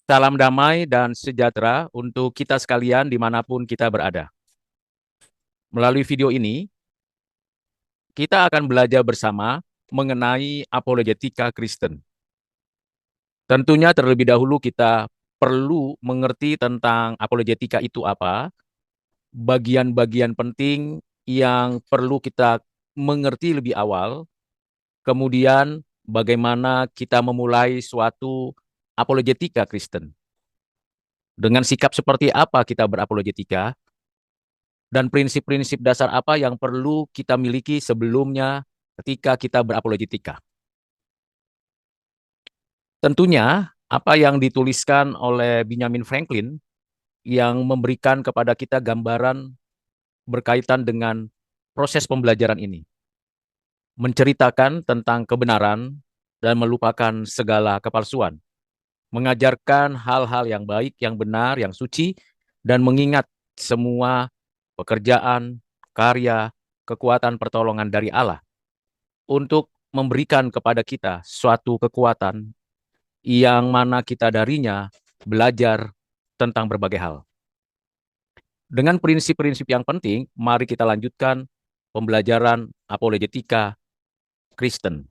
Salam damai dan sejahtera untuk kita sekalian dimanapun kita berada. Melalui video ini, kita akan belajar bersama mengenai apologetika Kristen. Tentunya terlebih dahulu kita perlu mengerti tentang apologetika itu apa, bagian-bagian penting yang perlu kita mengerti lebih awal, kemudian bagaimana kita memulai suatu apologetika Kristen. Dengan sikap seperti apa kita berapologetika, dan prinsip-prinsip dasar apa yang perlu kita miliki sebelumnya ketika kita berapologetika. Tentunya apa yang dituliskan oleh Benjamin Franklin yang memberikan kepada kita gambaran berkaitan dengan proses pembelajaran ini. Menceritakan tentang kebenaran dan melupakan segala kepalsuan. Mengajarkan hal-hal yang baik, yang benar, yang suci, dan mengingat semua pekerjaan, karya, kekuatan pertolongan dari Allah untuk memberikan kepada kita suatu kekuatan yang mana kita darinya belajar tentang berbagai hal. Dengan prinsip-prinsip yang penting, mari kita lanjutkan pembelajaran apologetika Kristen.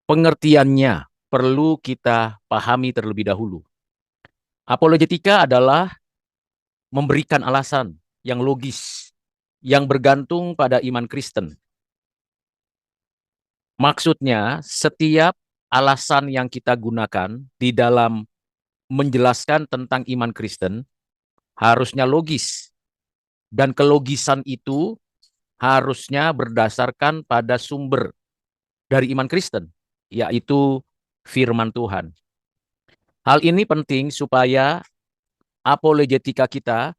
Pengertiannya perlu kita pahami terlebih dahulu. Apologetika adalah memberikan alasan yang logis, yang bergantung pada iman Kristen. Maksudnya, setiap alasan yang kita gunakan di dalam menjelaskan tentang iman Kristen harusnya logis. Dan kelogisan itu harusnya berdasarkan pada sumber dari iman Kristen, yaitu firman Tuhan. Hal ini penting supaya apologetika kita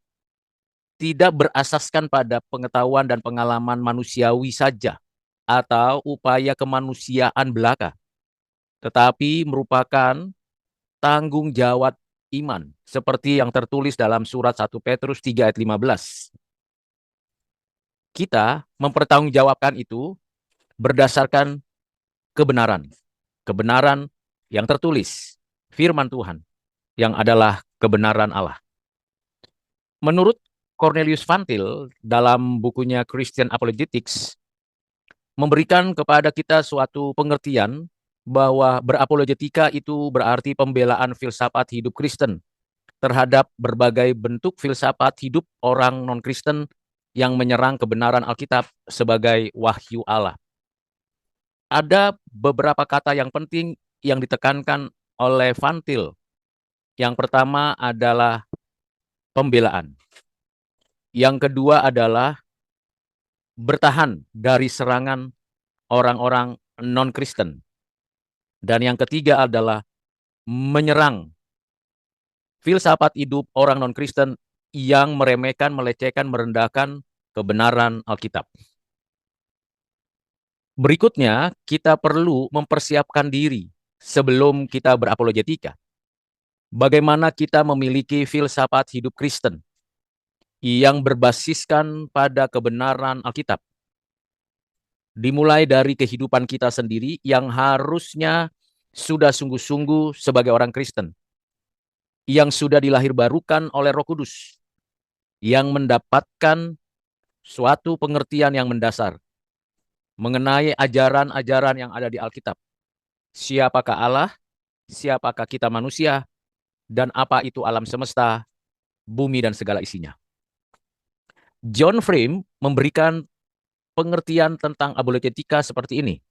tidak berasaskan pada pengetahuan dan pengalaman manusiawi saja atau upaya kemanusiaan belaka, tetapi merupakan tanggung jawab iman, seperti yang tertulis dalam surat 1 Petrus 3 ayat 15. Kita mempertanggungjawabkan itu berdasarkan kebenaran. Kebenaran yang tertulis, firman Tuhan, yang adalah kebenaran Allah. Menurut Cornelius Van Til, dalam bukunya Christian Apologetics, memberikan kepada kita suatu pengertian bahwa berapologetika itu berarti pembelaan filsafat hidup Kristen terhadap berbagai bentuk filsafat hidup orang non-Kristen yang menyerang kebenaran Alkitab sebagai wahyu Allah. Ada beberapa kata yang penting yang ditekankan oleh Van Til. Yang pertama adalah pembelaan. Yang kedua adalah bertahan dari serangan orang-orang non-Kristen. Dan yang ketiga adalah menyerang filsafat hidup orang non-Kristen yang meremehkan, melecehkan, merendahkan kebenaran Alkitab. Berikutnya, kita perlu mempersiapkan diri sebelum kita berapologetika. Bagaimana kita memiliki filsafat hidup Kristen yang berbasiskan pada kebenaran Alkitab. Dimulai dari kehidupan kita sendiri yang harusnya sudah sungguh-sungguh sebagai orang Kristen, yang sudah dilahirbarukan oleh Roh Kudus, yang mendapatkan suatu pengertian yang mendasar mengenai ajaran-ajaran yang ada di Alkitab. Siapakah Allah, siapakah kita manusia, dan apa itu alam semesta, bumi dan segala isinya. John Frame memberikan pengertian tentang apologetika seperti ini.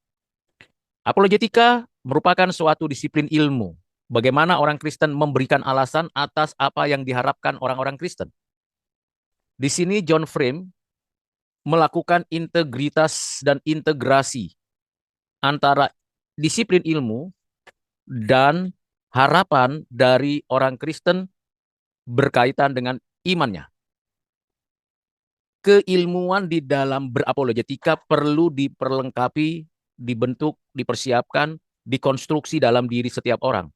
Apologetika merupakan suatu disiplin ilmu. Bagaimana orang Kristen memberikan alasan atas apa yang diharapkan orang-orang Kristen. Di sini John Frame melakukan integritas dan integrasi antara disiplin ilmu dan harapan dari orang Kristen berkaitan dengan imannya. Keilmuan di dalam berapologetika perlu diperlengkapi, dibentuk, dipersiapkan, dikonstruksi dalam diri setiap orang.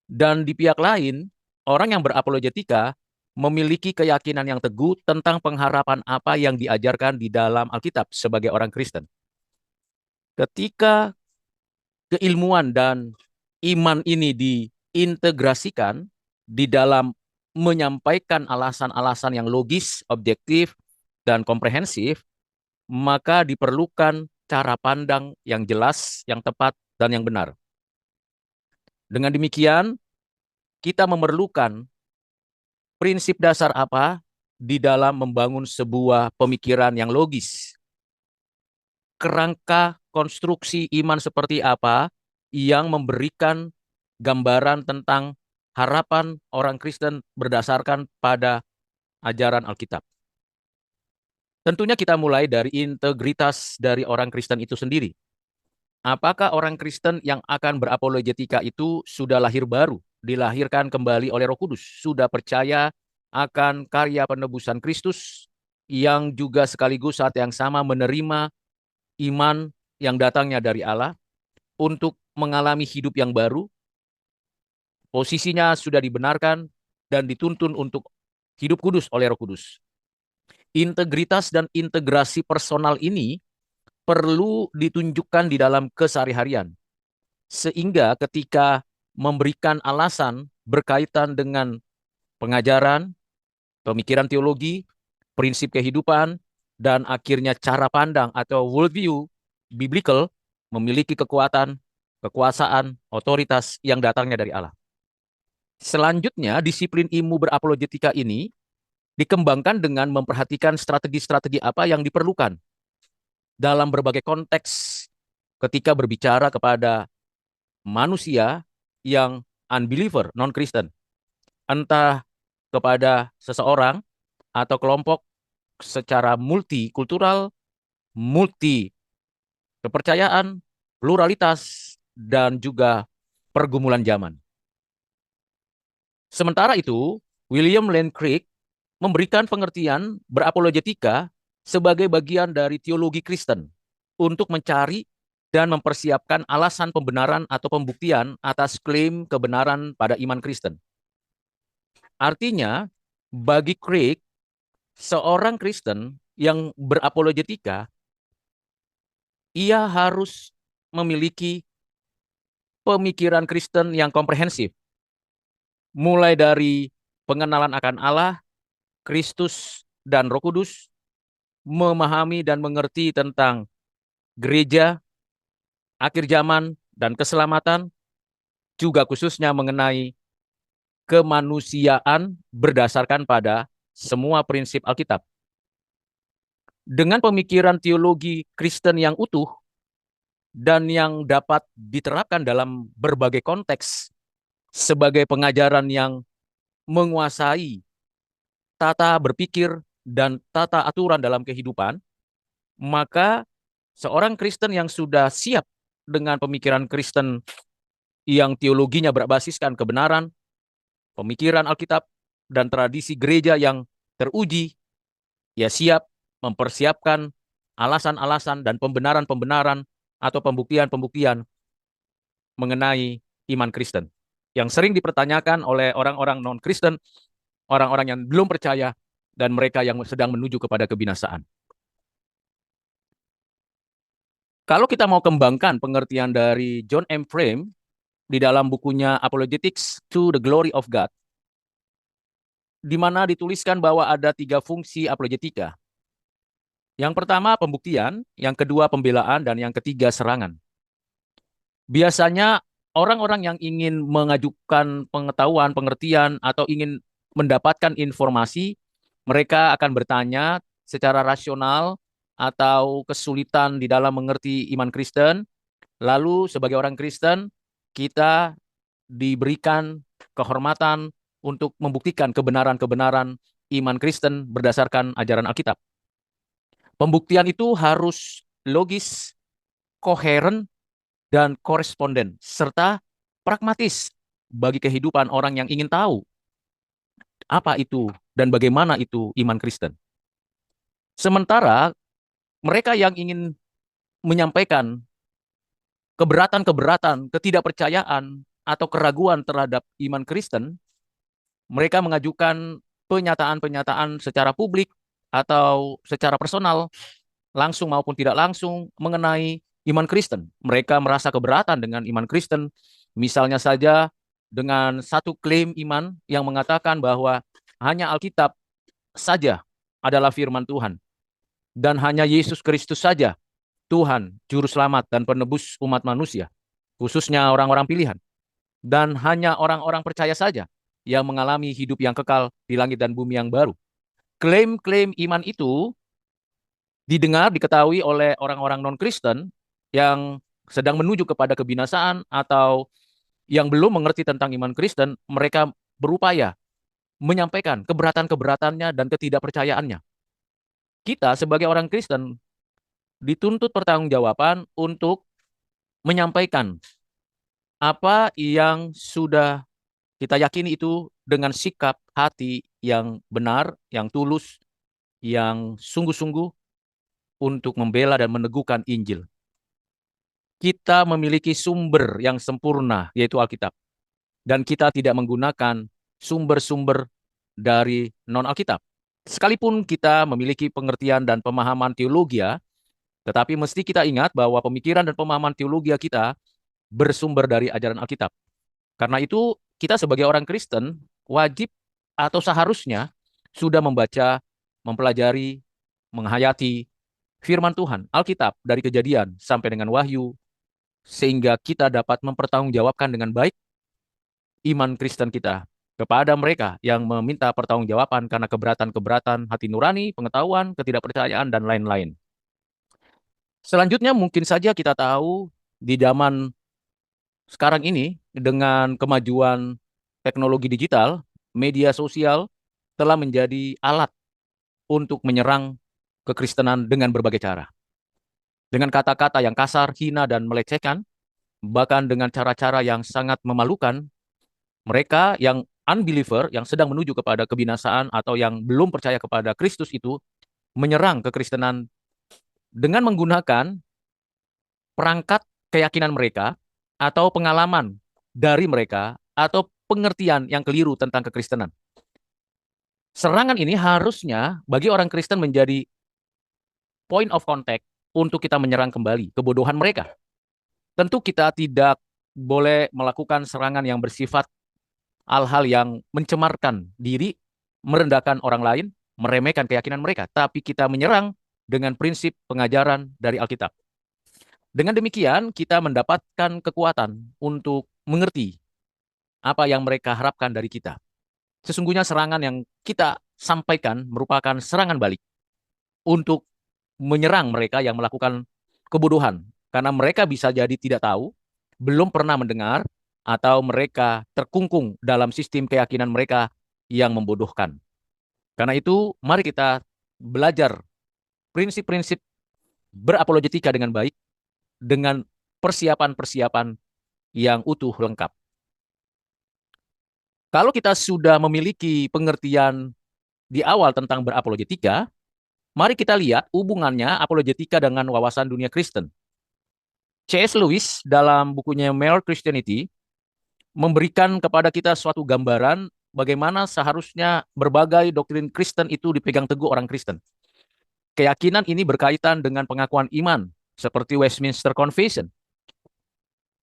Dan di pihak lain, orang yang berapologetika memiliki keyakinan yang teguh tentang pengharapan apa yang diajarkan di dalam Alkitab sebagai orang Kristen. Ketika keilmuan dan iman ini diintegrasikan di dalam menyampaikan alasan-alasan yang logis, objektif, dan komprehensif, maka diperlukan cara pandang yang jelas, yang tepat, dan yang benar. Dengan demikian, kita memerlukan prinsip dasar apa di dalam membangun sebuah pemikiran yang logis. Kerangka konstruksi iman seperti apa yang memberikan gambaran tentang harapan orang Kristen berdasarkan pada ajaran Alkitab. Tentunya kita mulai dari integritas dari orang Kristen itu sendiri. Apakah orang Kristen yang akan berapologetika itu sudah lahir baru, dilahirkan kembali oleh Roh Kudus, sudah percaya akan karya penebusan Kristus, yang juga sekaligus saat yang sama menerima iman yang datangnya dari Allah untuk mengalami hidup yang baru, posisinya sudah dibenarkan dan dituntun untuk hidup kudus oleh Roh Kudus. Integritas dan integrasi personal ini perlu ditunjukkan di dalam keseharian. Sehingga ketika memberikan alasan berkaitan dengan pengajaran, pemikiran teologi, prinsip kehidupan, dan akhirnya cara pandang atau worldview biblical memiliki kekuatan, kekuasaan, otoritas yang datangnya dari Allah. Selanjutnya, disiplin ilmu berapologetika ini dikembangkan dengan memperhatikan strategi-strategi apa yang diperlukan dalam berbagai konteks ketika berbicara kepada manusia yang unbeliever, non-Kristen. Entah kepada seseorang atau kelompok secara multikultural, multi kepercayaan, pluralitas, dan juga pergumulan zaman. Sementara itu, William Lane Craig memberikan pengertian berapologetika sebagai bagian dari teologi Kristen untuk mencari dan mempersiapkan alasan pembenaran atau pembuktian atas klaim kebenaran pada iman Kristen. Artinya, bagi Craig, seorang Kristen yang berapologetika, ia harus memiliki pemikiran Kristen yang komprehensif, mulai dari pengenalan akan Allah, Kristus, dan Roh Kudus, memahami dan mengerti tentang gereja, akhir zaman, dan keselamatan, juga khususnya mengenai kemanusiaan berdasarkan pada semua prinsip Alkitab. Dengan pemikiran teologi Kristen yang utuh dan yang dapat diterapkan dalam berbagai konteks sebagai pengajaran yang menguasai tata berpikir dan tata aturan dalam kehidupan, maka seorang Kristen yang sudah siap dengan pemikiran Kristen yang teologinya berbasiskan kebenaran, pemikiran Alkitab, dan tradisi gereja yang teruji, ia siap mempersiapkan alasan-alasan dan pembenaran-pembenaran atau pembuktian-pembuktian mengenai iman Kristen yang sering dipertanyakan oleh orang-orang non-Kristen, orang-orang yang belum percaya, dan mereka yang sedang menuju kepada kebinasaan. Kalau kita mau kembangkan pengertian dari John M. Frame di dalam bukunya Apologetics to the Glory of God, di mana dituliskan bahwa ada 3 fungsi apologetika. Yang pertama pembuktian, yang kedua pembelaan, dan yang ketiga serangan. Biasanya orang-orang yang ingin mengajukan pengetahuan, pengertian, atau ingin mendapatkan informasi, mereka akan bertanya secara rasional atau kesulitan di dalam mengerti iman Kristen. Lalu sebagai orang Kristen, kita diberikan kehormatan untuk membuktikan kebenaran-kebenaran iman Kristen berdasarkan ajaran Alkitab. Pembuktian itu harus logis, koheren, dan koresponden, serta pragmatis bagi kehidupan orang yang ingin tahu apa itu dan bagaimana itu iman Kristen. Sementara mereka yang ingin menyampaikan keberatan-keberatan, ketidakpercayaan, atau keraguan terhadap iman Kristen, mereka mengajukan pernyataan-pernyataan secara publik atau secara personal, langsung maupun tidak langsung, mengenai iman Kristen. Mereka merasa keberatan dengan iman Kristen, Misalnya saja dengan satu klaim iman yang mengatakan bahwa hanya Alkitab saja adalah firman Tuhan dan hanya Yesus Kristus saja Tuhan, juru selamat dan penebus umat manusia, khususnya orang-orang pilihan. Dan hanya orang-orang percaya saja yang mengalami hidup yang kekal di langit dan bumi yang baru. Klaim-klaim iman itu didengar, diketahui oleh orang-orang non-Kristen yang sedang menuju kepada kebinasaan atau yang belum mengerti tentang iman Kristen, mereka berupaya menyampaikan keberatan-keberatannya dan ketidakpercayaannya. Kita sebagai orang Kristen dituntut pertanggungjawaban untuk menyampaikan apa yang sudah kita yakini itu dengan sikap hati yang benar, yang tulus, yang sungguh-sungguh untuk membela dan meneguhkan Injil. Kita memiliki sumber yang sempurna, yaitu Alkitab. Dan kita tidak menggunakan sumber-sumber dari non-Alkitab. Sekalipun kita memiliki pengertian dan pemahaman teologi, tetapi mesti kita ingat bahwa pemikiran dan pemahaman teologi kita bersumber dari ajaran Alkitab. Karena itu, kita sebagai orang Kristen wajib atau seharusnya sudah membaca, mempelajari, menghayati firman Tuhan, Alkitab dari Kejadian sampai dengan Wahyu, sehingga kita dapat mempertanggungjawabkan dengan baik iman Kristen kita kepada mereka yang meminta pertanggungjawaban karena keberatan-keberatan hati nurani, pengetahuan, ketidakpercayaan, dan lain-lain. Selanjutnya mungkin saja kita tahu di zaman sekarang ini dengan kemajuan teknologi digital, media sosial telah menjadi alat untuk menyerang kekristenan dengan berbagai cara. Dengan kata-kata yang kasar, hina, dan melecehkan, bahkan dengan cara-cara yang sangat memalukan, mereka yang unbeliever, yang sedang menuju kepada kebinasaan atau yang belum percaya kepada Kristus itu, menyerang kekristenan dengan menggunakan perangkat keyakinan mereka atau pengalaman dari mereka atau pengertian yang keliru tentang kekristenan. Serangan ini harusnya bagi orang Kristen menjadi point of contact untuk kita menyerang kembali kebodohan mereka. Tentu kita tidak boleh melakukan serangan yang bersifat hal-hal yang mencemarkan diri, merendahkan orang lain, meremehkan keyakinan mereka. Tapi kita menyerang dengan prinsip pengajaran dari Alkitab. Dengan demikian, kita mendapatkan kekuatan untuk mengerti apa yang mereka harapkan dari kita. Sesungguhnya serangan yang kita sampaikan merupakan serangan balik untuk menyerang mereka yang melakukan kebodohan. Karena mereka bisa jadi tidak tahu, belum pernah mendengar, atau mereka terkungkung dalam sistem keyakinan mereka yang membodohkan. Karena itu, mari kita belajar prinsip-prinsip berapologetika dengan baik, dengan persiapan-persiapan yang utuh lengkap. Kalau kita sudah memiliki pengertian di awal tentang berapologetika, mari kita lihat hubungannya apologetika dengan wawasan dunia Kristen. C.S. Lewis dalam bukunya Mere Christianity memberikan kepada kita suatu gambaran bagaimana seharusnya berbagai doktrin Kristen itu dipegang teguh orang Kristen. Keyakinan ini berkaitan dengan pengakuan iman, seperti Westminster Confession.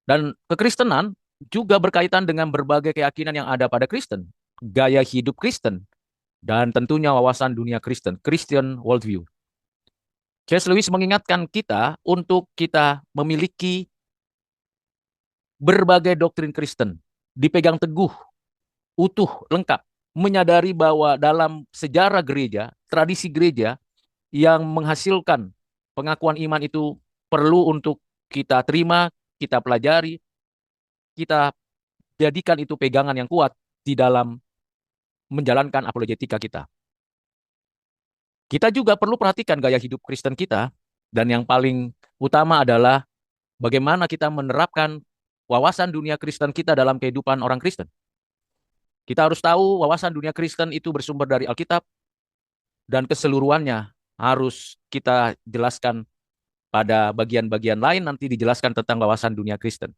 Dan kekristenan juga berkaitan dengan berbagai keyakinan yang ada pada Kristen, gaya hidup Kristen, dan tentunya wawasan dunia Kristen, Christian worldview. C.S. Lewis mengingatkan kita untuk kita memiliki berbagai doktrin Kristen, dipegang teguh, utuh, lengkap, menyadari bahwa dalam sejarah gereja, tradisi gereja yang menghasilkan pengakuan iman itu perlu untuk kita terima, kita pelajari, kita jadikan itu pegangan yang kuat di dalam menjalankan apologetika kita. Kita juga perlu perhatikan gaya hidup Kristen kita, dan yang paling utama adalah bagaimana kita menerapkan wawasan dunia Kristen kita dalam kehidupan orang Kristen. Kita harus tahu wawasan dunia Kristen itu bersumber dari Alkitab, dan keseluruhannya harus kita jelaskan pada bagian-bagian lain nanti dijelaskan tentang wawasan dunia Kristen.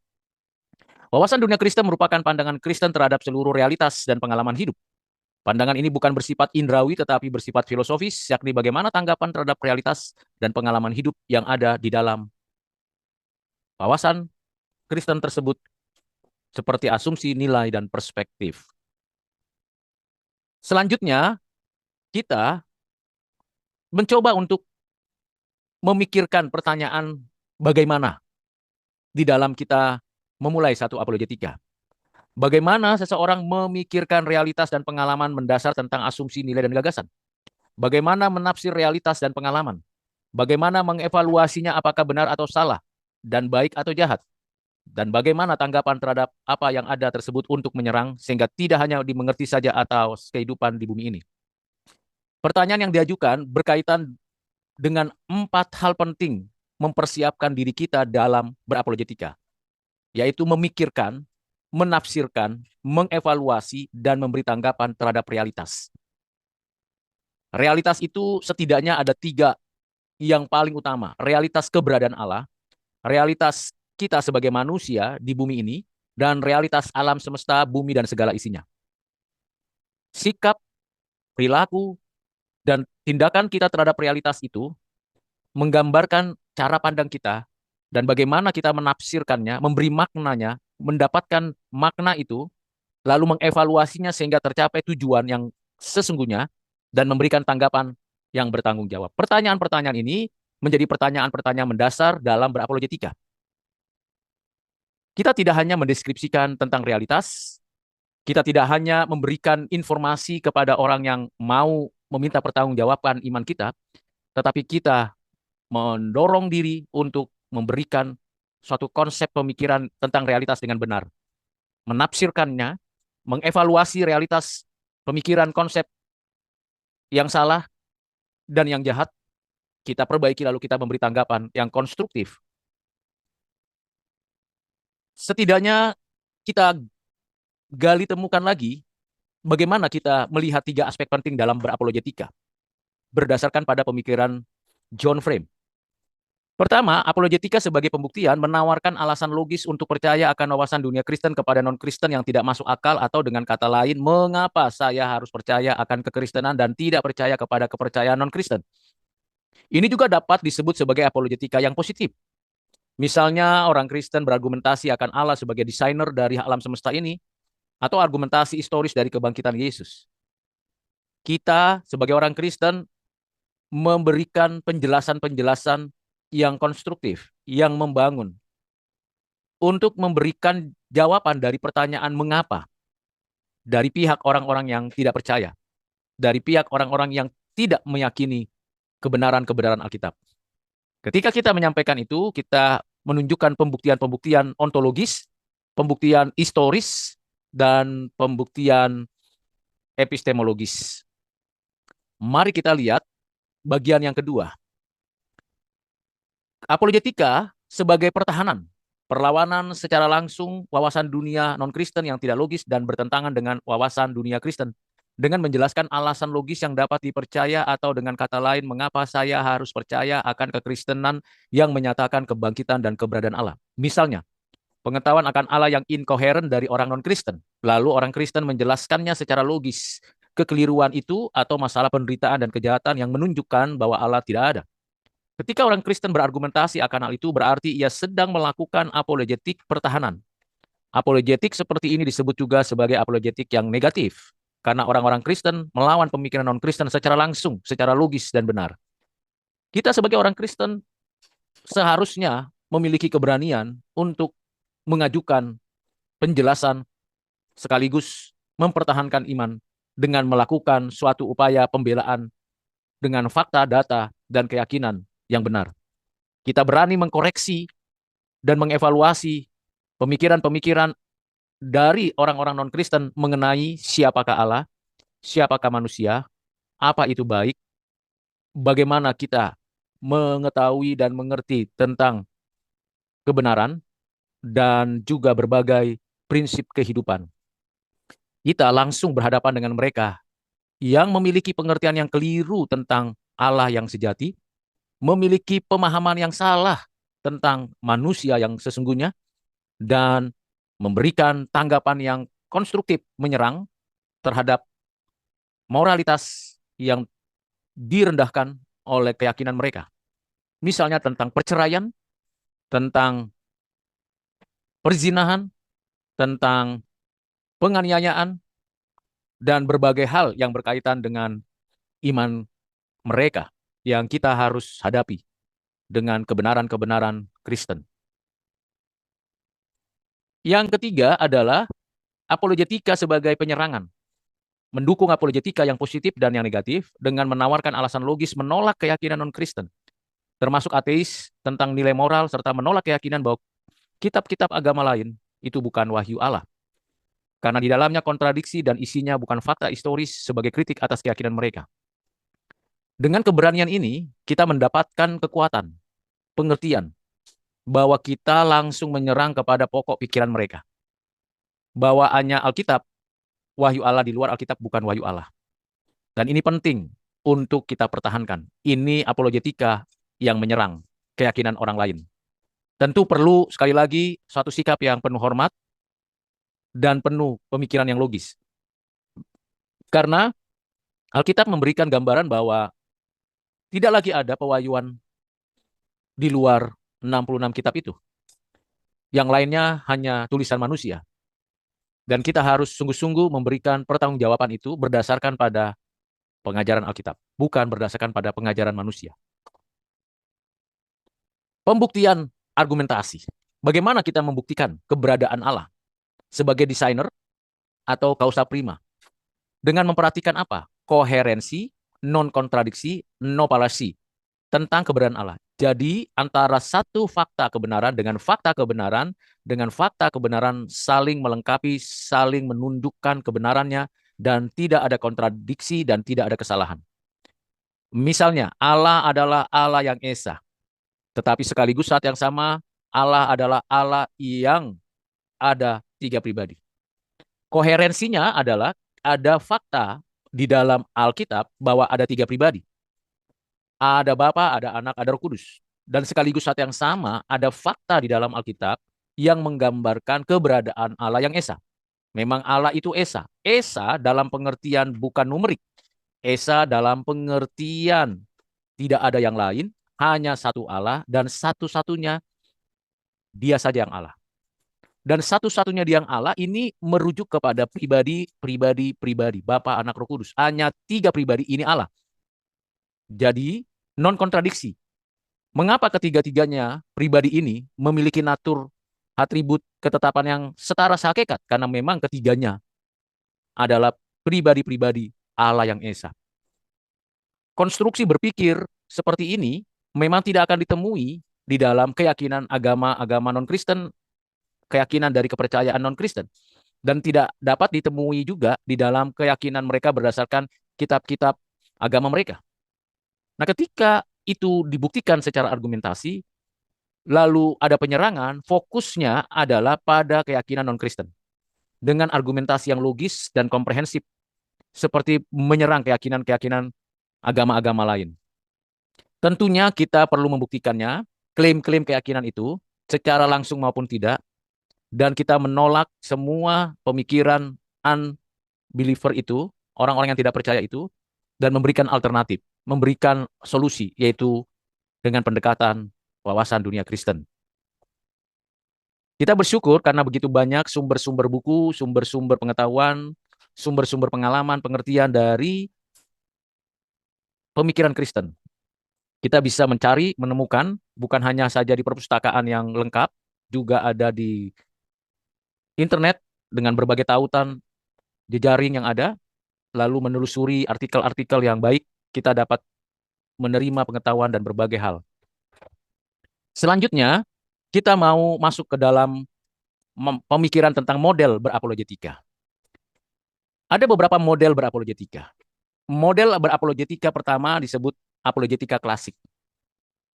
Wawasan dunia Kristen merupakan pandangan Kristen terhadap seluruh realitas dan pengalaman hidup. Pandangan ini bukan bersifat indrawi tetapi bersifat filosofis, yakni bagaimana tanggapan terhadap realitas dan pengalaman hidup yang ada di dalam wawasan Kristen tersebut seperti asumsi, nilai, dan perspektif. Selanjutnya, kita mencoba untuk memikirkan pertanyaan bagaimana di dalam kita memulai satu apologetika. Bagaimana seseorang memikirkan realitas dan pengalaman mendasar tentang asumsi, nilai, dan gagasan. Bagaimana menafsir realitas dan pengalaman. Bagaimana mengevaluasinya apakah benar atau salah, dan baik atau jahat. Dan bagaimana tanggapan terhadap apa yang ada tersebut untuk menyerang, sehingga tidak hanya dimengerti saja atau kehidupan di bumi ini. Pertanyaan yang diajukan berkaitan dengan 4 hal penting mempersiapkan diri kita dalam berapologetika, yaitu memikirkan, menafsirkan, mengevaluasi, dan memberi tanggapan terhadap realitas. Realitas itu setidaknya ada 3 yang paling utama. Realitas keberadaan Allah, realitas kita sebagai manusia di bumi ini, dan realitas alam semesta, bumi, dan segala isinya. Sikap, perilaku, dan tindakan kita terhadap realitas itu menggambarkan cara pandang kita dan bagaimana kita menafsirkannya, memberi maknanya, mendapatkan makna itu, lalu mengevaluasinya sehingga tercapai tujuan yang sesungguhnya dan memberikan tanggapan yang bertanggung jawab. Pertanyaan-pertanyaan ini menjadi pertanyaan-pertanyaan mendasar dalam berapologetika. Kita tidak hanya mendeskripsikan tentang realitas, kita tidak hanya memberikan informasi kepada orang yang mau meminta pertanggungjawaban iman kita, tetapi kita mendorong diri untuk memberikan suatu konsep pemikiran tentang realitas dengan benar. Menafsirkannya, mengevaluasi realitas pemikiran konsep yang salah dan yang jahat, kita perbaiki lalu kita memberi tanggapan yang konstruktif. Setidaknya kita gali temukan lagi bagaimana kita melihat 3 aspek penting dalam berapologetika berdasarkan pada pemikiran John Frame. Pertama, apologetika sebagai pembuktian menawarkan alasan logis untuk percaya akan wawasan dunia Kristen kepada non-Kristen yang tidak masuk akal, atau dengan kata lain, mengapa saya harus percaya akan kekristenan dan tidak percaya kepada kepercayaan non-Kristen. Ini juga dapat disebut sebagai apologetika yang positif. Misalnya orang Kristen berargumentasi akan Allah sebagai desainer dari alam semesta ini, atau argumentasi historis dari kebangkitan Yesus. Kita sebagai orang Kristen memberikan penjelasan-penjelasan yang konstruktif, yang membangun, untuk memberikan jawaban dari pertanyaan mengapa dari pihak orang-orang yang tidak percaya, dari pihak orang-orang yang tidak meyakini kebenaran-kebenaran Alkitab. Ketika kita menyampaikan itu, kita menunjukkan pembuktian-pembuktian ontologis, pembuktian historis, dan pembuktian epistemologis. Mari kita lihat bagian yang kedua. Apologetika sebagai pertahanan, perlawanan secara langsung wawasan dunia non-Kristen yang tidak logis dan bertentangan dengan wawasan dunia Kristen, dengan menjelaskan alasan logis yang dapat dipercaya, atau dengan kata lain, mengapa saya harus percaya akan kekristenan yang menyatakan kebangkitan dan keberadaan Allah. Misalnya, pengetahuan akan Allah yang inkoheren dari orang non-Kristen, lalu orang Kristen menjelaskannya secara logis. Kekeliruan itu atau masalah penderitaan dan kejahatan yang menunjukkan bahwa Allah tidak ada. Ketika orang Kristen berargumentasi akan hal itu, berarti ia sedang melakukan apologetik pertahanan. Apologetik seperti ini disebut juga sebagai apologetik yang negatif, karena orang-orang Kristen melawan pemikiran non-Kristen secara langsung, secara logis dan benar. Kita sebagai orang Kristen seharusnya memiliki keberanian untuk mengajukan penjelasan sekaligus mempertahankan iman dengan melakukan suatu upaya pembelaan dengan fakta, data, dan keyakinan yang benar. Kita berani mengkoreksi dan mengevaluasi pemikiran-pemikiran dari orang-orang non-Kristen mengenai siapakah Allah, siapakah manusia, apa itu baik, bagaimana kita mengetahui dan mengerti tentang kebenaran, dan juga berbagai prinsip kehidupan. Kita langsung berhadapan dengan mereka yang memiliki pengertian yang keliru tentang Allah yang sejati, memiliki pemahaman yang salah tentang manusia yang sesungguhnya, dan memberikan tanggapan yang konstruktif menyerang terhadap moralitas yang direndahkan oleh keyakinan mereka. Misalnya tentang perceraian, tentang perzinahan, tentang penganiayaan, dan berbagai hal yang berkaitan dengan iman mereka yang kita harus hadapi dengan kebenaran-kebenaran Kristen. Yang ketiga adalah apologetika sebagai penyerangan. Mendukung apologetika yang positif dan yang negatif dengan menawarkan alasan logis menolak keyakinan non-Kristen, termasuk ateis tentang nilai moral serta menolak keyakinan bahwa kitab-kitab agama lain itu bukan wahyu Allah. Karena di dalamnya kontradiksi dan isinya bukan fakta historis sebagai kritik atas keyakinan mereka. Dengan keberanian ini, kita mendapatkan kekuatan, pengertian, bahwa kita langsung menyerang kepada pokok pikiran mereka. Bawaannya Alkitab, wahyu Allah di luar Alkitab bukan wahyu Allah. Dan ini penting untuk kita pertahankan. Ini apologetika yang menyerang keyakinan orang lain. Tentu perlu sekali lagi suatu sikap yang penuh hormat dan penuh pemikiran yang logis. Karena Alkitab memberikan gambaran bahwa tidak lagi ada pewahyuan di luar 66 kitab itu. Yang lainnya hanya tulisan manusia. Dan kita harus sungguh-sungguh memberikan pertanggungjawaban itu berdasarkan pada pengajaran Alkitab, bukan berdasarkan pada pengajaran manusia. Pembuktian argumentasi. Bagaimana kita membuktikan keberadaan Allah sebagai desainer atau kausa prima? Dengan memperhatikan apa? Koherensi, non-kontradiksi, no palasi tentang keberadaan Allah. Jadi antara satu fakta kebenaran dengan fakta kebenaran saling melengkapi, saling menundukkan kebenarannya, dan tidak ada kontradiksi dan tidak ada kesalahan. Misalnya, Allah adalah Allah yang esa, tetapi sekaligus saat yang sama, Allah adalah Allah yang ada tiga pribadi. Koherensinya adalah ada fakta di dalam Alkitab bahwa ada tiga pribadi. Ada Bapa, ada Anak, ada Roh Kudus. Dan sekaligus saat yang sama, ada fakta di dalam Alkitab yang menggambarkan keberadaan Allah yang esa. Memang Allah itu esa. Esa dalam pengertian bukan numerik. Esa dalam pengertian tidak ada yang lain, hanya satu Allah dan satu-satunya dia saja yang Allah. Dan satu-satunya dia yang Allah ini merujuk kepada pribadi, Bapa, Anak, Roh Kudus. Hanya tiga pribadi ini Allah. Jadi non kontradiksi. Mengapa ketiga-tiganya pribadi ini memiliki natur atribut ketetapan yang setara sehakikat? Karena memang ketiganya adalah pribadi-pribadi Allah yang esa. Konstruksi berpikir seperti ini memang tidak akan ditemui di dalam keyakinan agama-agama non-Kristen, keyakinan dari kepercayaan non-Kristen. Dan tidak dapat ditemui juga di dalam keyakinan mereka berdasarkan kitab-kitab agama mereka. Nah, ketika itu dibuktikan secara argumentasi, lalu ada penyerangan, fokusnya adalah pada keyakinan non-Kristen. Dengan argumentasi yang logis dan komprehensif, seperti menyerang keyakinan-keyakinan agama-agama lain. Tentunya kita perlu membuktikannya, klaim-klaim keyakinan itu, secara langsung maupun tidak, dan kita menolak semua pemikiran unbeliever itu, orang-orang yang tidak percaya itu, dan memberikan alternatif, memberikan solusi, yaitu dengan pendekatan wawasan dunia Kristen. Kita bersyukur karena begitu banyak sumber-sumber buku, sumber-sumber pengetahuan, sumber-sumber pengalaman, pengertian dari pemikiran Kristen. Kita bisa mencari, menemukan, bukan hanya saja di perpustakaan yang lengkap, juga ada di internet dengan berbagai tautan jejaring yang ada, lalu menelusuri artikel-artikel yang baik, kita dapat menerima pengetahuan dan berbagai hal. Selanjutnya, kita mau masuk ke dalam pemikiran tentang model berapologetika. Ada beberapa model berapologetika. Model berapologetika pertama disebut apologetika klasik.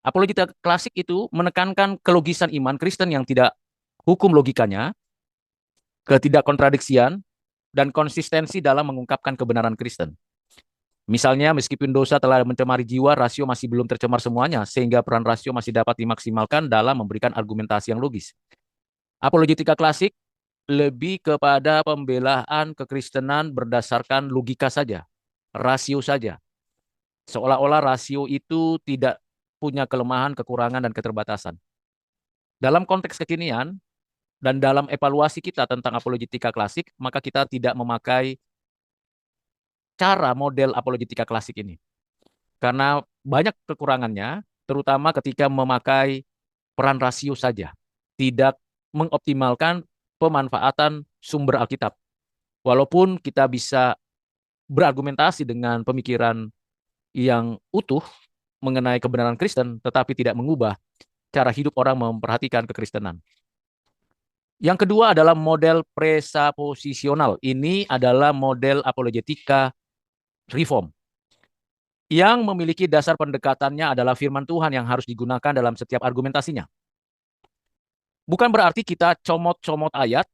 Apologetika klasik itu menekankan kelogisan iman Kristen yang tidak hukum logikanya, ketidakkontradiksian, dan konsistensi dalam mengungkapkan kebenaran Kristen. Misalnya, meskipun dosa telah mencemari jiwa, rasio masih belum tercemar semuanya, sehingga peran rasio masih dapat dimaksimalkan dalam memberikan argumentasi yang logis. Apologetika klasik lebih kepada pembelaan kekristenan berdasarkan logika saja, rasio saja. Seolah-olah rasio itu tidak punya kelemahan, kekurangan, dan keterbatasan. Dalam konteks kekinian, Dan dalam evaluasi kita tentang apologetika klasik, maka kita tidak memakai cara model apologetika klasik ini. Karena banyak kekurangannya, terutama ketika memakai peran rasio saja. Tidak mengoptimalkan pemanfaatan sumber Alkitab. Walaupun kita bisa berargumentasi dengan pemikiran yang utuh mengenai kebenaran Kristen, tetapi tidak mengubah cara hidup orang memperhatikan kekristenan. Yang kedua adalah model presaposisional. Ini adalah model apologetika reform yang memiliki dasar pendekatannya adalah firman Tuhan yang harus digunakan dalam setiap argumentasinya. Bukan berarti kita comot-comot ayat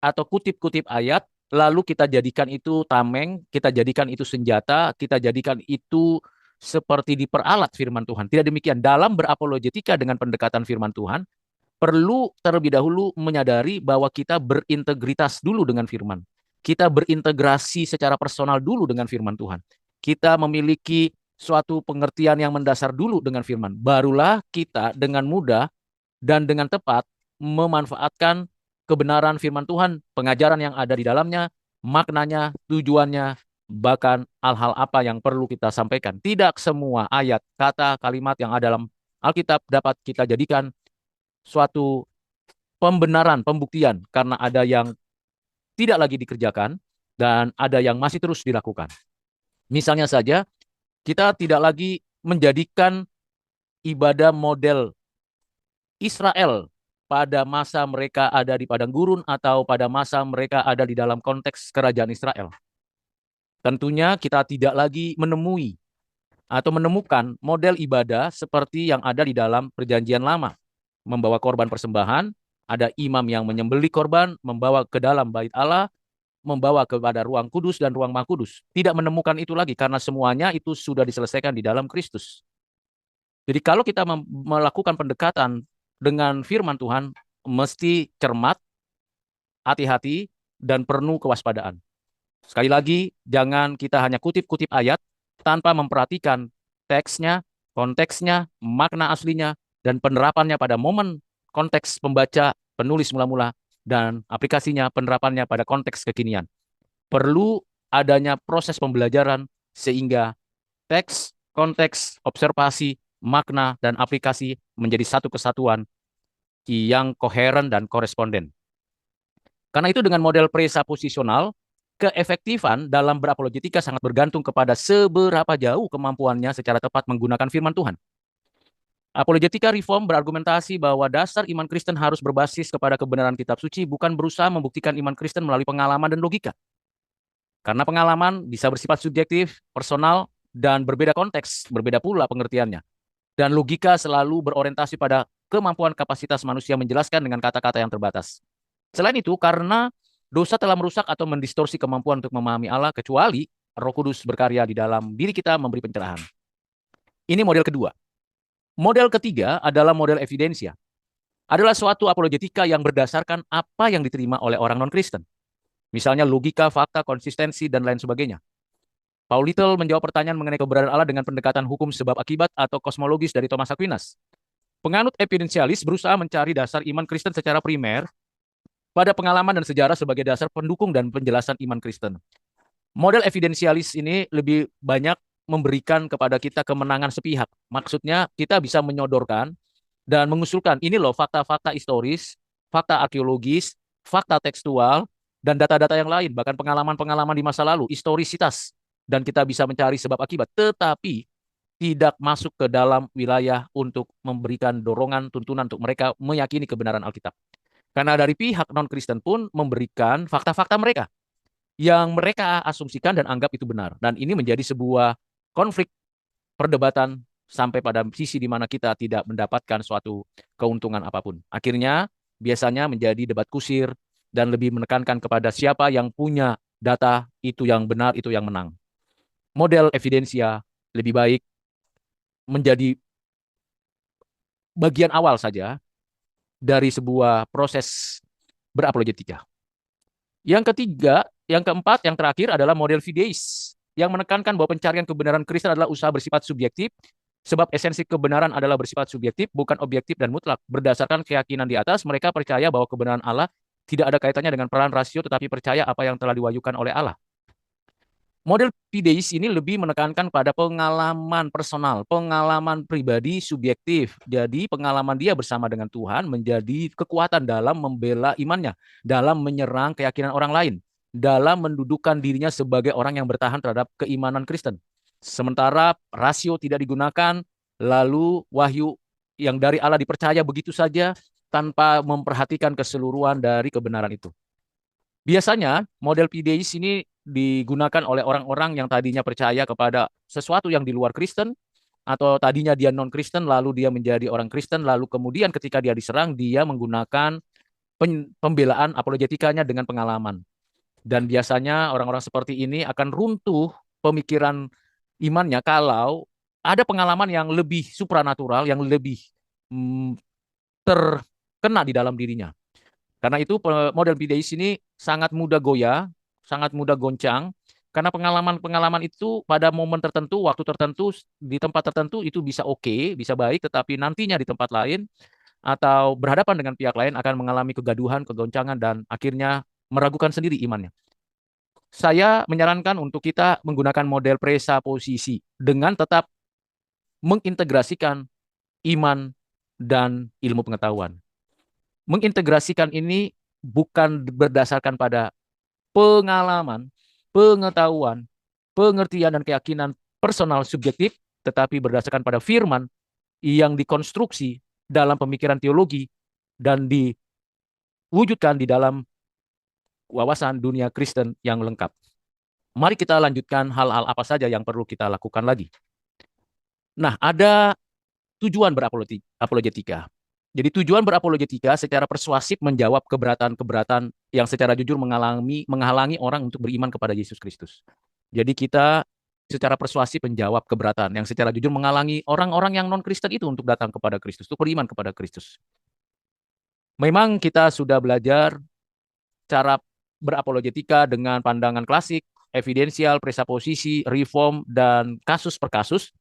atau kutip-kutip ayat, lalu kita jadikan itu tameng, kita jadikan itu senjata, kita jadikan itu seperti diperalat firman Tuhan. Tidak demikian. Dalam berapologetika dengan pendekatan firman Tuhan, perlu terlebih dahulu menyadari bahwa kita berintegritas dulu dengan firman. Kita berintegrasi secara personal dulu dengan firman Tuhan. Kita memiliki suatu pengertian yang mendasar dulu dengan firman. Barulah kita dengan mudah dan dengan tepat memanfaatkan kebenaran firman Tuhan, pengajaran yang ada di dalamnya, maknanya, tujuannya, bahkan hal-hal apa yang perlu kita sampaikan. Tidak semua ayat, kata, kalimat yang ada dalam Alkitab dapat kita jadikan suatu pembenaran, pembuktian, karena ada yang tidak lagi dikerjakan dan ada yang masih terus dilakukan. Misalnya saja, kita tidak lagi menjadikan ibadah model Israel pada masa mereka ada di padang gurun atau pada masa mereka ada di dalam konteks kerajaan Israel. Tentunya kita tidak lagi menemui atau menemukan model ibadah seperti yang ada di dalam perjanjian lama. Membawa korban persembahan, ada imam yang menyembelih korban, membawa ke dalam bait Allah, membawa kepada ruang kudus dan ruang maha kudus. Tidak menemukan itu lagi karena semuanya itu sudah diselesaikan di dalam Kristus. Jadi kalau kita melakukan pendekatan dengan firman Tuhan, mesti cermat, hati-hati, dan penuh kewaspadaan. Sekali lagi, jangan kita hanya kutip-kutip ayat tanpa memperhatikan teksnya, konteksnya, makna aslinya, dan penerapannya pada momen konteks pembaca, penulis mula-mula, dan aplikasinya, penerapannya pada konteks kekinian. Perlu adanya proses pembelajaran sehingga teks, konteks, observasi, makna, dan aplikasi menjadi satu kesatuan yang koheren dan koresponden. Karena itu dengan model presaposisional, keefektifan dalam berapologetika sangat bergantung kepada seberapa jauh kemampuannya secara tepat menggunakan firman Tuhan. Apologetika reform berargumentasi bahwa dasar iman Kristen harus berbasis kepada kebenaran kitab suci, bukan berusaha membuktikan iman Kristen melalui pengalaman dan logika. Karena pengalaman bisa bersifat subjektif, personal, dan berbeda konteks, berbeda pula pengertiannya. Dan logika selalu berorientasi pada kemampuan kapasitas manusia menjelaskan dengan kata-kata yang terbatas. Selain itu, karena dosa telah merusak atau mendistorsi kemampuan untuk memahami Allah, kecuali Roh Kudus berkarya di dalam diri kita memberi pencerahan. Ini model kedua. Model ketiga adalah model evidensia. Adalah suatu apologetika yang berdasarkan apa yang diterima oleh orang non-Kristen. Misalnya logika, fakta, konsistensi, dan lain sebagainya. Paul Little menjawab pertanyaan mengenai keberadaan Allah dengan pendekatan hukum sebab akibat atau kosmologis dari Thomas Aquinas. Penganut evidensialis berusaha mencari dasar iman Kristen secara primer pada pengalaman dan sejarah sebagai dasar pendukung dan penjelasan iman Kristen. Model evidensialis ini lebih banyak memberikan kepada kita kemenangan sepihak. Maksudnya kita bisa menyodorkan dan mengusulkan ini loh fakta-fakta historis, fakta arkeologis, fakta tekstual, dan data-data yang lain, bahkan pengalaman-pengalaman di masa lalu, historisitas, dan kita bisa mencari sebab akibat, tetapi tidak masuk ke dalam wilayah untuk memberikan dorongan, tuntunan untuk mereka meyakini kebenaran Alkitab. Karena dari pihak non-Kristen pun memberikan fakta-fakta mereka yang mereka asumsikan dan anggap itu benar. Dan ini menjadi sebuah konflik perdebatan sampai pada sisi di mana kita tidak mendapatkan suatu keuntungan apapun. Akhirnya biasanya menjadi debat kusir dan lebih menekankan kepada siapa yang punya data itu yang benar, itu yang menang. Model evidensia lebih baik menjadi bagian awal saja dari sebuah proses berapologetika. Yang ketiga, yang keempat, yang terakhir adalah model fideis yang menekankan bahwa pencarian kebenaran Kristen adalah usaha bersifat subjektif Sebab esensi kebenaran adalah bersifat subjektif, bukan objektif dan mutlak. Berdasarkan keyakinan di atas, mereka percaya bahwa kebenaran Allah tidak ada kaitannya dengan peran rasio, tetapi percaya apa yang telah diwahyukan oleh Allah. Model fideis ini lebih menekankan pada pengalaman personal, pengalaman pribadi subjektif. Jadi pengalaman dia bersama dengan Tuhan menjadi kekuatan dalam membela imannya, dalam menyerang keyakinan orang lain, dalam mendudukan dirinya sebagai orang yang bertahan terhadap keimanan Kristen. Sementara rasio tidak digunakan, lalu wahyu yang dari Allah dipercaya begitu saja tanpa memperhatikan keseluruhan dari kebenaran itu. Biasanya model fideis ini digunakan oleh orang-orang yang tadinya percaya kepada sesuatu yang di luar Kristen, atau tadinya dia non-Kristen lalu dia menjadi orang Kristen, lalu kemudian ketika dia diserang dia menggunakan pembelaan apologetikanya dengan pengalaman. Dan biasanya orang-orang seperti ini akan runtuh pemikiran imannya kalau ada pengalaman yang lebih supranatural, yang lebih mm, terkena di dalam dirinya. Karena itu model fideis ini sangat mudah goyah, sangat mudah goncang, karena pengalaman-pengalaman itu pada momen tertentu, waktu tertentu, di tempat tertentu itu bisa oke, bisa baik, tetapi nantinya di tempat lain atau berhadapan dengan pihak lain akan mengalami kegaduhan, kegoncangan, dan akhirnya meragukan sendiri imannya. Saya menyarankan untuk kita menggunakan model presaposisi dengan tetap mengintegrasikan iman dan ilmu pengetahuan. Mengintegrasikan ini bukan berdasarkan pada pengalaman, pengetahuan, pengertian dan keyakinan personal subjektif, tetapi berdasarkan pada firman yang dikonstruksi dalam pemikiran teologi dan diwujudkan di dalam wawasan dunia Kristen yang lengkap. Mari kita lanjutkan hal-hal apa saja yang perlu kita lakukan lagi. Nah, ada tujuan berapologetika. Jadi tujuan berapologetika secara persuasif menjawab keberatan-keberatan yang secara jujur menghalangi orang untuk beriman kepada Yesus Kristus. Jadi kita secara persuasif menjawab keberatan yang secara jujur menghalangi orang-orang yang non-Kristen itu untuk datang kepada Kristus, untuk beriman kepada Kristus. Memang kita sudah belajar cara berapologetika dengan pandangan klasik, evidensial, presaposisi, reform, dan kasus per kasus.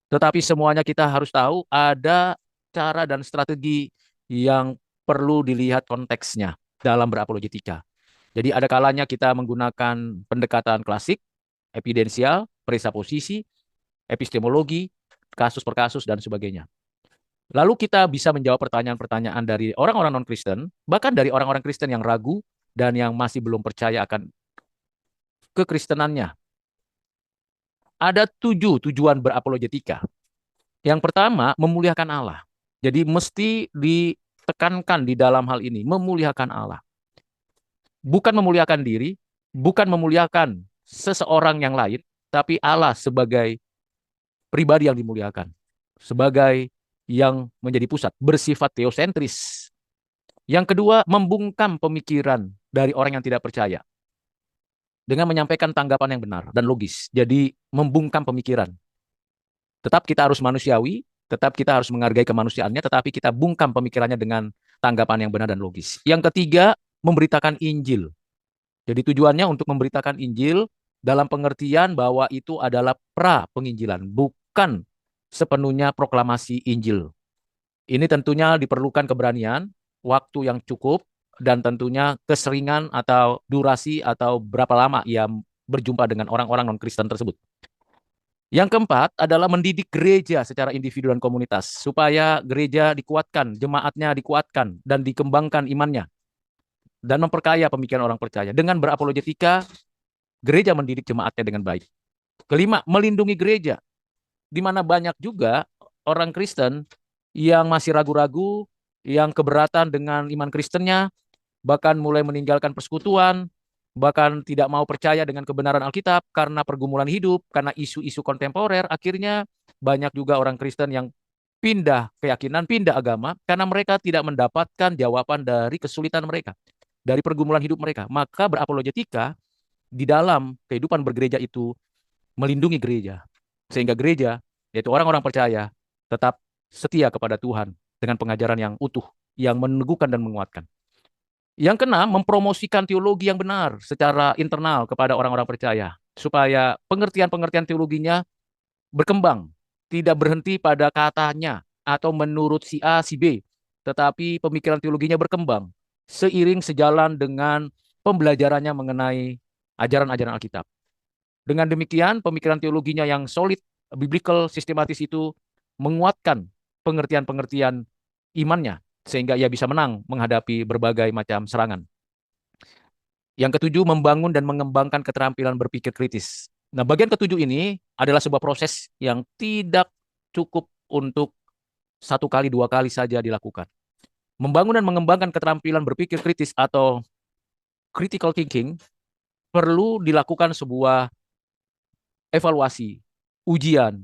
Tetapi semuanya kita harus tahu ada cara dan strategi yang perlu dilihat konteksnya dalam berapologetika. Jadi ada kalanya kita menggunakan pendekatan klasik, evidensial, presaposisi, epistemologi, kasus per kasus, dan sebagainya. Lalu kita bisa menjawab pertanyaan-pertanyaan dari orang-orang non-Kristen, bahkan dari orang-orang Kristen yang ragu dan yang masih belum percaya akan kekristenannya. Ada 7 tujuan berapologetika. Yang pertama, memuliakan Allah. Jadi mesti ditekankan di dalam hal ini, memuliakan Allah. Bukan memuliakan diri, bukan memuliakan seseorang yang lain, tapi Allah sebagai pribadi yang dimuliakan. Sebagai yang menjadi pusat, bersifat teosentris. Yang kedua, membungkam pemikiran dari orang yang tidak percaya. Dengan menyampaikan tanggapan yang benar dan logis. Jadi membungkam pemikiran. Tetap kita harus manusiawi, tetap kita harus menghargai kemanusiaannya, tetapi kita bungkam pemikirannya dengan tanggapan yang benar dan logis. Yang ketiga, memberitakan Injil. Jadi tujuannya untuk memberitakan Injil dalam pengertian bahwa itu adalah pra-penginjilan, bukan sepenuhnya proklamasi Injil. Ini tentunya diperlukan keberanian, waktu yang cukup, dan tentunya keseringan atau durasi atau berapa lama ia berjumpa dengan orang-orang non-Kristen tersebut. Yang keempat adalah mendidik gereja secara individu dan komunitas, supaya gereja dikuatkan, jemaatnya dikuatkan, dan dikembangkan imannya, dan memperkaya pemikiran orang percaya. Dengan berapologetika, gereja mendidik jemaatnya dengan baik. Kelima, melindungi gereja, di mana banyak juga orang Kristen yang masih ragu-ragu, yang keberatan dengan iman Kristennya, bahkan mulai meninggalkan persekutuan, bahkan tidak mau percaya dengan kebenaran Alkitab karena pergumulan hidup, karena isu-isu kontemporer. Akhirnya banyak juga orang Kristen yang pindah keyakinan, pindah agama, karena mereka tidak mendapatkan jawaban dari kesulitan mereka, dari pergumulan hidup mereka. Maka berapologetika di dalam kehidupan bergereja itu melindungi gereja, sehingga gereja, yaitu orang-orang percaya, tetap setia kepada Tuhan dengan pengajaran yang utuh, yang meneguhkan dan menguatkan. Yang keenam, mempromosikan teologi yang benar secara internal kepada orang-orang percaya, supaya pengertian-pengertian teologinya berkembang, tidak berhenti pada katanya atau menurut si A, si B, tetapi pemikiran teologinya berkembang seiring sejalan dengan pembelajarannya mengenai ajaran-ajaran Alkitab. Dengan demikian, pemikiran teologinya yang solid, biblical, sistematis itu menguatkan pengertian-pengertian imannya, sehingga ia bisa menang menghadapi berbagai macam serangan. Yang ketujuh, membangun dan mengembangkan keterampilan berpikir kritis. Nah, bagian ketujuh ini adalah sebuah proses yang tidak cukup untuk satu kali, dua kali saja dilakukan. Membangun dan mengembangkan keterampilan berpikir kritis atau critical thinking perlu dilakukan sebuah evaluasi, ujian,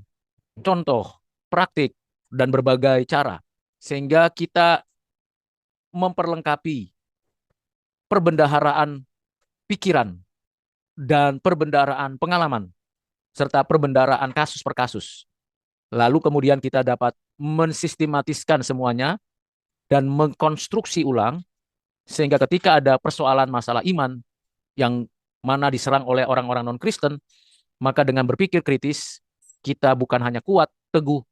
contoh, praktik, dan berbagai cara. Sehingga kita memperlengkapi perbendaharaan pikiran dan perbendaharaan pengalaman, serta perbendaharaan kasus per kasus. Lalu kemudian kita dapat mensistematiskan semuanya dan mengkonstruksi ulang, sehingga ketika ada persoalan masalah iman yang mana diserang oleh orang-orang non-Kristen, maka dengan berpikir kritis, kita bukan hanya kuat, teguh,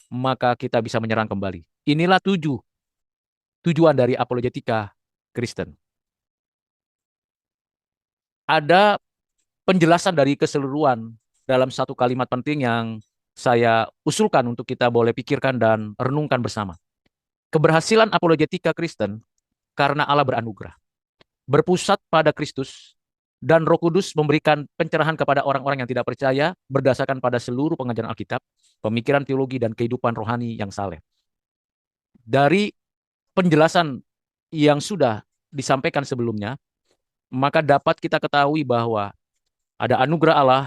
maka kita bisa menyerang kembali. Inilah tujuan dari apologetika Kristen. Ada penjelasan dari keseluruhan dalam satu kalimat penting yang saya usulkan untuk kita boleh pikirkan dan renungkan bersama. Keberhasilan apologetika Kristen karena Allah beranugerah. Berpusat pada Kristus dan Roh Kudus memberikan pencerahan kepada orang-orang yang tidak percaya berdasarkan pada seluruh pengajaran Alkitab, pemikiran teologi dan kehidupan rohani yang saleh. Dari penjelasan yang sudah disampaikan sebelumnya, maka dapat kita ketahui bahwa ada anugerah Allah,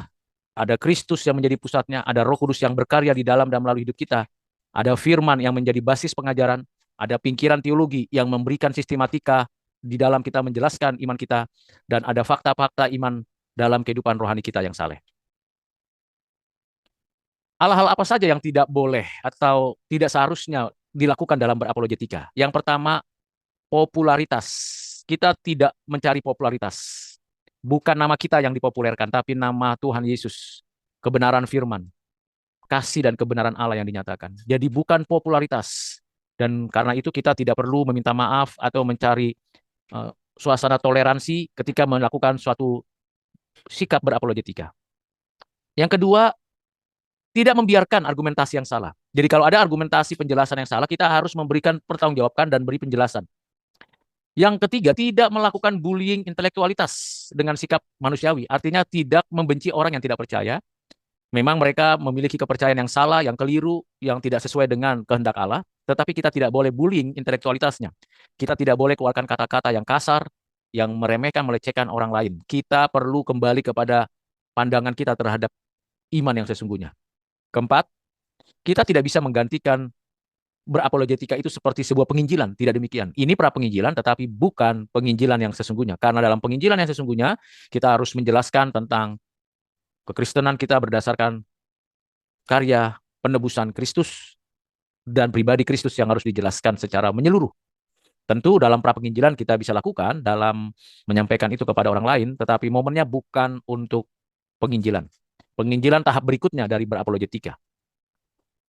ada Kristus yang menjadi pusatnya, ada Roh Kudus yang berkarya di dalam dan melalui hidup kita, ada firman yang menjadi basis pengajaran, ada pikiran teologi yang memberikan sistematika di dalam kita menjelaskan iman kita, dan ada fakta-fakta iman dalam kehidupan rohani kita yang saleh. Hal-hal apa saja yang tidak boleh atau tidak seharusnya dilakukan dalam berapologetika? Yang pertama, popularitas. Kita tidak mencari popularitas. Bukan nama kita yang dipopulerkan, tapi nama Tuhan Yesus, kebenaran firman, kasih dan kebenaran Allah yang dinyatakan. Jadi bukan popularitas. Dan karena itu kita tidak perlu meminta maaf atau mencari suasana toleransi ketika melakukan suatu sikap berapologetika. Yang kedua, tidak membiarkan argumentasi yang salah. Jadi kalau ada argumentasi penjelasan yang salah, kita harus memberikan pertanggungjawabkan dan beri penjelasan. Yang ketiga, tidak melakukan bullying intelektualitas dengan sikap manusiawi. Artinya tidak membenci orang yang tidak percaya. Memang mereka memiliki kepercayaan yang salah, yang keliru, yang tidak sesuai dengan kehendak Allah. Tetapi kita tidak boleh bullying intelektualitasnya. Kita tidak boleh keluarkan kata-kata yang kasar, yang meremehkan, melecehkan orang lain. Kita perlu kembali kepada pandangan kita terhadap iman yang sesungguhnya. Keempat, kita tidak bisa menggantikan berapologetika itu seperti sebuah penginjilan. Tidak demikian. Ini pra penginjilan tetapi bukan penginjilan yang sesungguhnya. Karena dalam penginjilan yang sesungguhnya kita harus menjelaskan tentang kekristenan kita berdasarkan karya penebusan Kristus dan pribadi Kristus yang harus dijelaskan secara menyeluruh. Tentu dalam pra penginjilan kita bisa lakukan dalam menyampaikan itu kepada orang lain, tetapi momennya bukan untuk penginjilan. Penginjilan tahap berikutnya dari berapologetika.